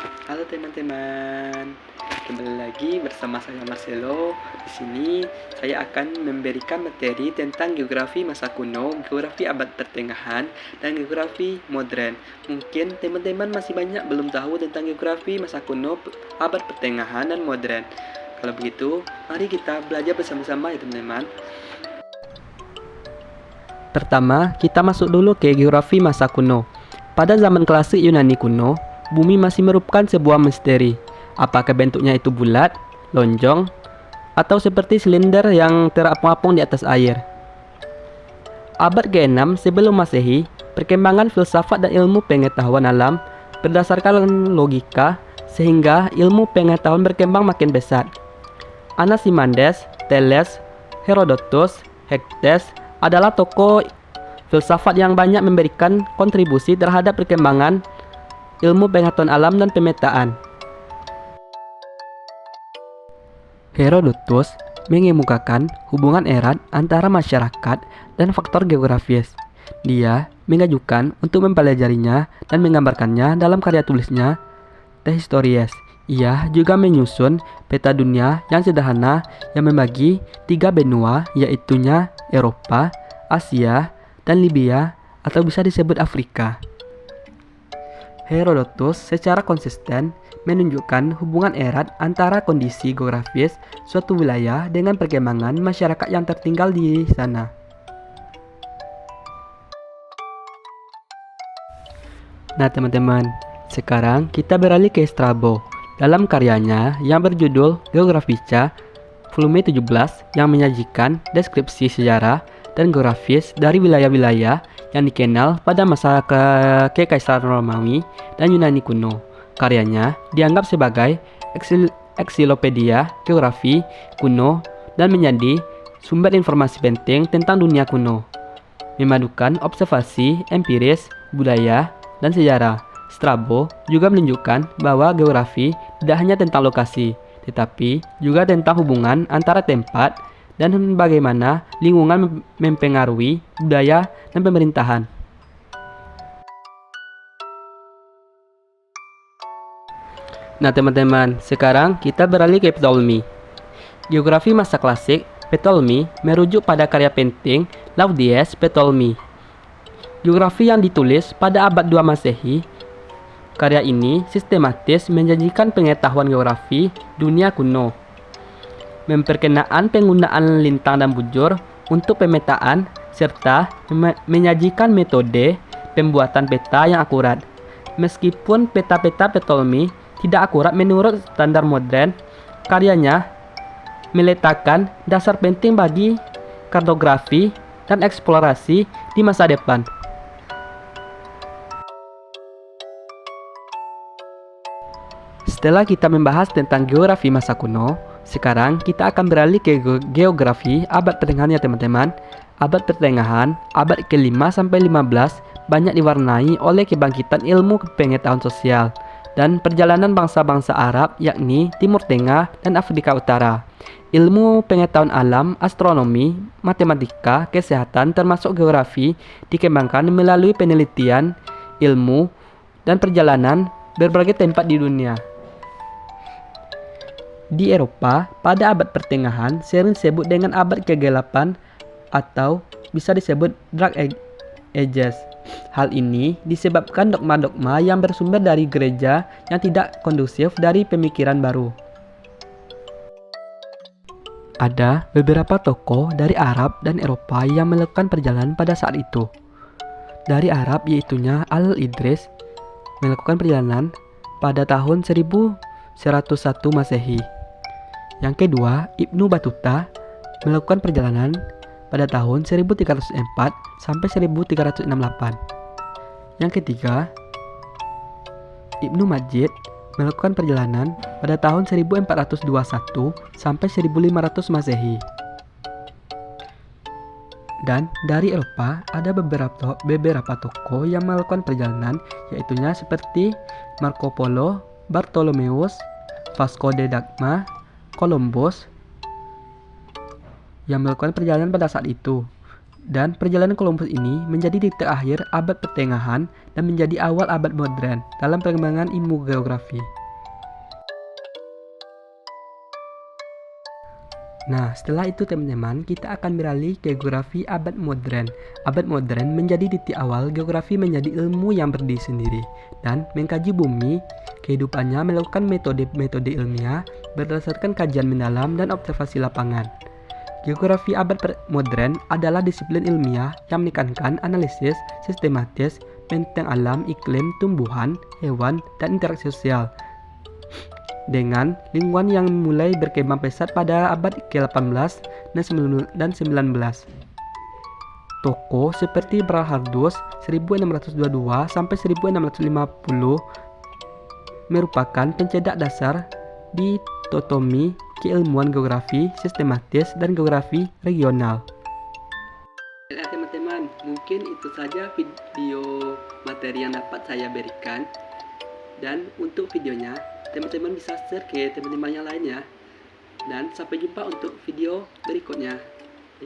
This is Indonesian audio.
Halo teman-teman, kembali lagi bersama saya Marcelo. Di sini saya akan memberikan materi tentang geografi masa kuno, geografi abad pertengahan, dan geografi modern. Mungkin teman-teman masih banyak belum tahu tentang geografi masa kuno, abad pertengahan, dan modern. Kalau begitu, mari kita belajar bersama-sama ya teman-teman. Pertama, kita masuk dulu ke geografi masa kuno. Pada zaman klasik Yunani kuno, bumi masih merupakan sebuah misteri. Apakah bentuknya itu bulat, lonjong, atau seperti silinder yang terapung-apung di atas air? Abad ke-6 sebelum Masehi, perkembangan filsafat dan ilmu pengetahuan alam berdasarkan logika sehingga ilmu pengetahuan berkembang makin pesat. Anaximenes, Thales, Herodotus, Hectes adalah tokoh filsafat yang banyak memberikan kontribusi terhadap perkembangan ilmu pengetahuan alam dan pemetaan. Herodotus mengemukakan hubungan erat antara masyarakat dan faktor geografis. Dia mengajukan untuk mempelajarinya dan menggambarkannya dalam karya tulisnya The Histories. Ia juga menyusun peta dunia yang sederhana yang membagi 3 benua, yaitunya Eropa, Asia, dan Libya atau bisa disebut Afrika. Herodotus secara konsisten menunjukkan hubungan erat antara kondisi geografis suatu wilayah dengan perkembangan masyarakat yang tertinggal di sana. Nah teman-teman, sekarang kita beralih ke Strabo dalam karyanya yang berjudul Geographica volume 17 yang menyajikan deskripsi sejarah dan geografis dari wilayah-wilayah yang dikenal pada masa Kekaisaran Romawi dan Yunani kuno. Karyanya dianggap sebagai ensiklopedia geografi kuno dan menjadi sumber informasi penting tentang dunia kuno, memadukan observasi empiris, budaya, dan sejarah. Strabo juga menunjukkan bahwa geografi tidak hanya tentang lokasi, tetapi juga tentang hubungan antara tempat dan bagaimana lingkungan mempengaruhi budaya dan pemerintahan. Nah teman-teman, sekarang kita beralih ke Ptolemy. Geografi masa klasik, Ptolemy merujuk pada karya penting Laudius Ptolemy. Geografi yang ditulis pada abad 2 Masehi. Karya ini sistematis menjanjikan pengetahuan geografi dunia kuno, memperkenalkan penggunaan lintang dan bujur untuk pemetaan, serta menyajikan metode pembuatan peta yang akurat. Meskipun peta-peta Ptolemy tidak akurat menurut standar modern, karyanya meletakkan dasar penting bagi kartografi dan eksplorasi di masa depan. Setelah kita membahas tentang geografi masa kuno, sekarang kita akan beralih ke geografi abad pertengahan ya teman-teman. Abad pertengahan, abad ke-5 sampai 15 banyak diwarnai oleh kebangkitan ilmu pengetahuan sosial dan perjalanan bangsa-bangsa Arab yakni Timur Tengah dan Afrika Utara. Ilmu pengetahuan alam, astronomi, matematika, kesehatan termasuk geografi dikembangkan melalui penelitian, ilmu, dan perjalanan berbagai tempat di dunia. Di Eropa, pada abad pertengahan sering disebut dengan abad kegelapan atau bisa disebut Dark Ages. Hal ini disebabkan dogma-dogma yang bersumber dari gereja yang tidak kondusif dari pemikiran baru. Ada beberapa tokoh dari Arab dan Eropa yang melakukan perjalanan pada saat itu. Dari Arab yaitunya Al-Idris melakukan perjalanan pada tahun 1101 Masehi. Yang kedua, Ibnu Battuta melakukan perjalanan pada tahun 1304 sampai 1368. Yang ketiga, Ibnu Majid melakukan perjalanan pada tahun 1421 sampai 1500 Masehi. Dan dari Eropa ada beberapa tokoh yang melakukan perjalanan, yaitunya seperti Marco Polo, Bartolomeus, Vasco da Gama, Columbus yang melakukan perjalanan pada saat itu. Dan perjalanan Columbus ini menjadi titik akhir abad pertengahan dan menjadi awal abad modern dalam perkembangan ilmu geografi. Nah, setelah itu teman-teman, kita akan beralih ke geografi abad modern. Abad modern menjadi titik awal geografi menjadi ilmu yang berdiri sendiri dan mengkaji bumi, kehidupannya melakukan metode-metode ilmiah berdasarkan kajian mendalam dan observasi lapangan. Geografi abad modern adalah disiplin ilmiah yang menekankan analisis sistematis tentang alam, iklim, tumbuhan, hewan, dan interaksi sosial dengan lingkungan yang mulai berkembang pesat pada abad ke-18 dan 19. Tokoh seperti Bernhardus 1622 sampai 1650 merupakan pencetak dasar di dikotomi keilmuan geografi sistematis dan geografi regional. Ya teman-teman, mungkin itu saja video materi yang dapat saya berikan. Dan untuk videonya, teman-teman bisa share ke teman-teman yang lainnya. Dan sampai jumpa untuk video berikutnya.